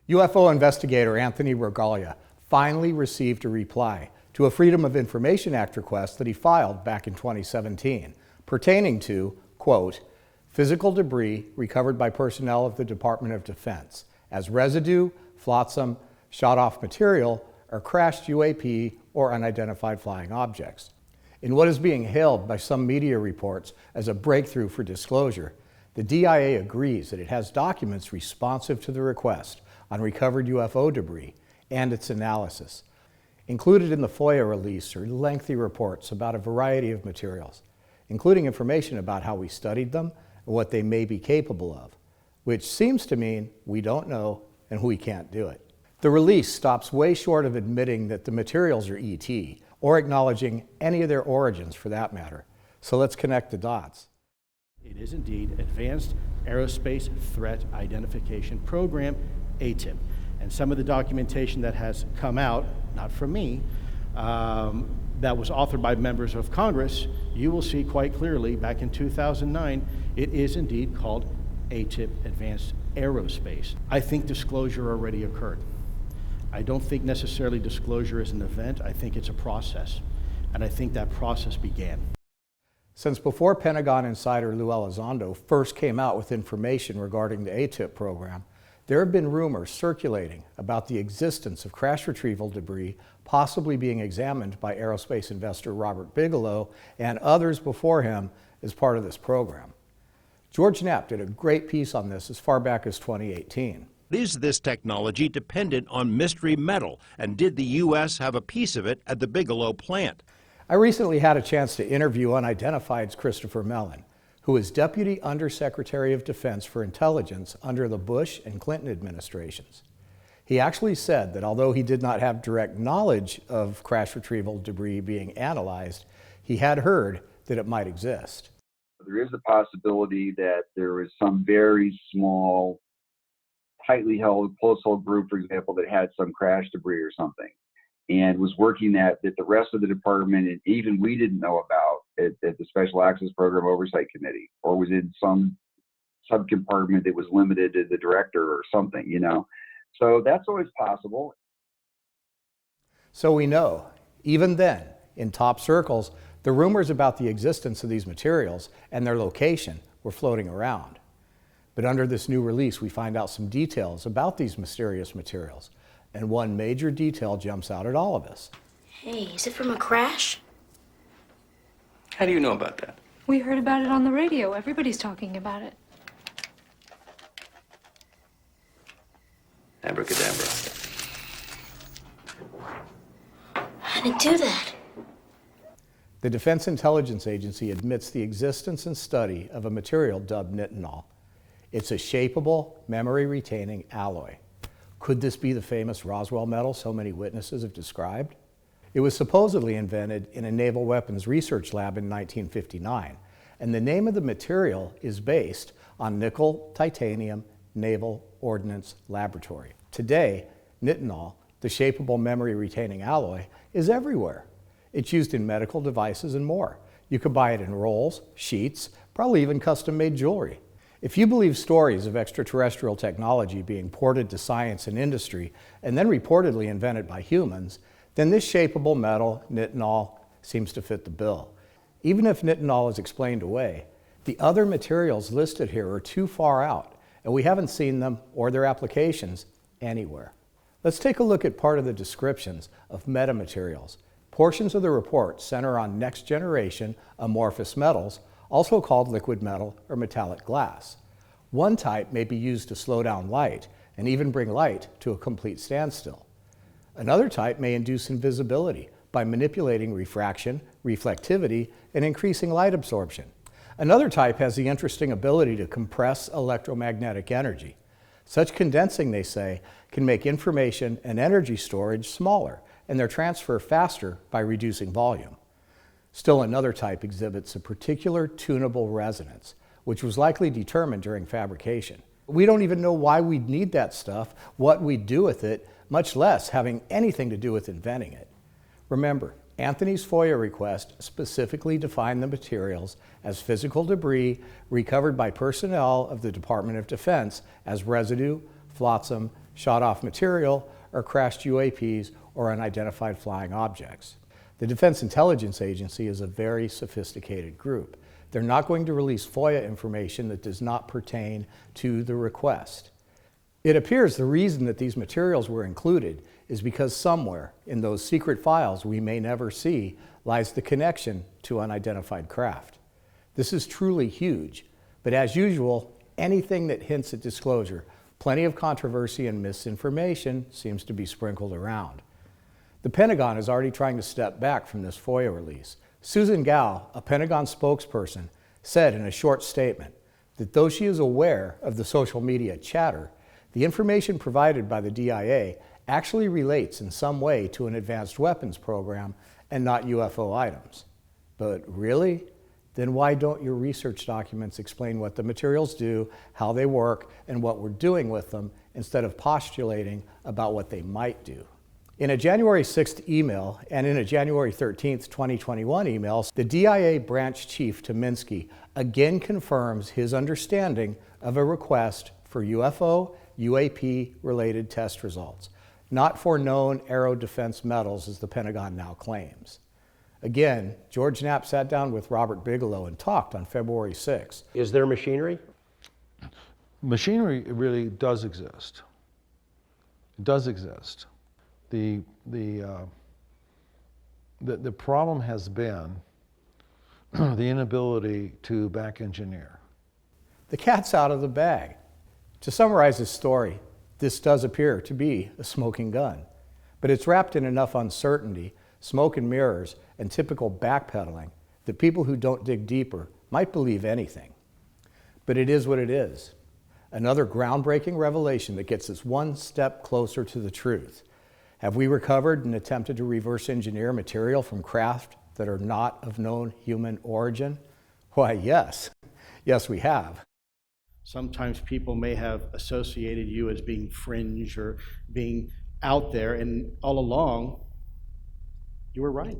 UFO investigator Anthony Regalia finally received a reply to a Freedom of Information Act request that he filed back in 2017 pertaining to, quote, physical debris recovered by personnel of the Department of Defense as residue, flotsam, shot-off material, or crashed UAP or unidentified flying objects. In what is being hailed by some media reports as a breakthrough for disclosure, the DIA agrees that it has documents responsive to the request on recovered UFO debris and its analysis. Included in the FOIA release are lengthy reports about a variety of materials, including information about how we studied them and what they may be capable of, which seems to mean we don't know and we can't do it. The release stops way short of admitting that the materials are ET, or acknowledging any of their origins for that matter. So let's connect the dots. It is indeed Advanced Aerospace Threat Identification Program, ATIP. And some of the documentation that has come out, not from me, that was authored by members of Congress, you will see quite clearly back in 2009, it is indeed called ATIP, Advanced Aerospace. I think disclosure already occurred. I don't think necessarily disclosure is an event. I think it's a process. And I think that process began. Since before Pentagon insider Lou Elizondo first came out with information regarding the ATIP program, there have been rumors circulating about the existence of crash retrieval debris possibly being examined by aerospace investor Robert Bigelow and others before him as part of this program. George Knapp did a great piece on this as far back as 2018. Is this technology dependent on mystery metal, and did the U.S. have a piece of it at the Bigelow plant? I recently had a chance to interview Unidentified's Christopher Mellon, who is Deputy Undersecretary of Defense for Intelligence under the Bush and Clinton administrations. He actually said that although he did not have direct knowledge of crash retrieval debris being analyzed, he had heard that it might exist. There is a possibility that there is some very small, tightly held, close-held group, for example, that had some crash debris or something and was working that the rest of the department, and even we didn't know about at the Special Access Program Oversight Committee, or was in some subcompartment that was limited to the director or something, you know. So that's always possible. So we know, even then, in top circles, the rumors about the existence of these materials and their location were floating around. But under this new release, we find out some details about these mysterious materials. And one major detail jumps out at all of us. Hey, is it from a crash? How do you know about that? We heard about it on the radio. Everybody's talking about it. Abracadabra. How did it do that? The Defense Intelligence Agency admits the existence and study of a material dubbed nitinol. It's a shapeable, memory-retaining alloy. Could this be the famous Roswell metal so many witnesses have described? It was supposedly invented in a naval weapons research lab in 1959, and the name of the material is based on Nickel Titanium Naval Ordnance Laboratory. Today, nitinol, the shapeable memory-retaining alloy, is everywhere. It's used in medical devices and more. You could buy it in rolls, sheets, probably even custom-made jewelry. If you believe stories of extraterrestrial technology being ported to science and industry and then reportedly invented by humans, then this shapeable metal, nitinol, seems to fit the bill. Even if nitinol is explained away, the other materials listed here are too far out, and we haven't seen them or their applications anywhere. Let's take a look at part of the descriptions of metamaterials. Portions of the report center on next-generation amorphous metals, also called liquid metal or metallic glass. One type may be used to slow down light and even bring light to a complete standstill. Another type may induce invisibility by manipulating refraction, reflectivity, and increasing light absorption. Another type has the interesting ability to compress electromagnetic energy. Such condensing, they say, can make information and energy storage smaller and their transfer faster by reducing volume. Still another type exhibits a particular tunable resonance, which was likely determined during fabrication. We don't even know why we'd need that stuff, what we'd do with it, much less having anything to do with inventing it. Remember, Anthony's FOIA request specifically defined the materials as physical debris recovered by personnel of the Department of Defense as residue, flotsam, shot-off material, or crashed UAPs or unidentified flying objects. The Defense Intelligence Agency is a very sophisticated group. They're not going to release FOIA information that does not pertain to the request. It appears the reason that these materials were included is because somewhere in those secret files we may never see lies the connection to unidentified craft. This is truly huge, but as usual, anything that hints at disclosure, plenty of controversy and misinformation seems to be sprinkled around. The Pentagon is already trying to step back from this FOIA release. Susan Gao, a Pentagon spokesperson, said in a short statement that though she is aware of the social media chatter, the information provided by the DIA actually relates in some way to an advanced weapons program and not UFO items. But really? Then why don't your research documents explain what the materials do, how they work, and what we're doing with them, instead of postulating about what they might do? In a January 6th email and in a January 13th, 2021 email, the DIA branch chief Tominski again confirms his understanding of a request for UFO, UAP-related test results, not for known aero defense metals as the Pentagon now claims. Again, George Knapp sat down with Robert Bigelow and talked on February 6th. Is there machinery? Machinery really does exist. It does exist. The problem has been the inability to back engineer. The cat's out of the bag. To summarize this story, this does appear to be a smoking gun, but it's wrapped in enough uncertainty, smoke and mirrors, and typical backpedaling that people who don't dig deeper might believe anything. But it is what it is. Another groundbreaking revelation that gets us one step closer to the truth. Have we recovered and attempted to reverse engineer material from craft that are not of known human origin? Why, yes. Yes, we have. Sometimes people may have associated you as being fringe or being out there, and all along, you were right.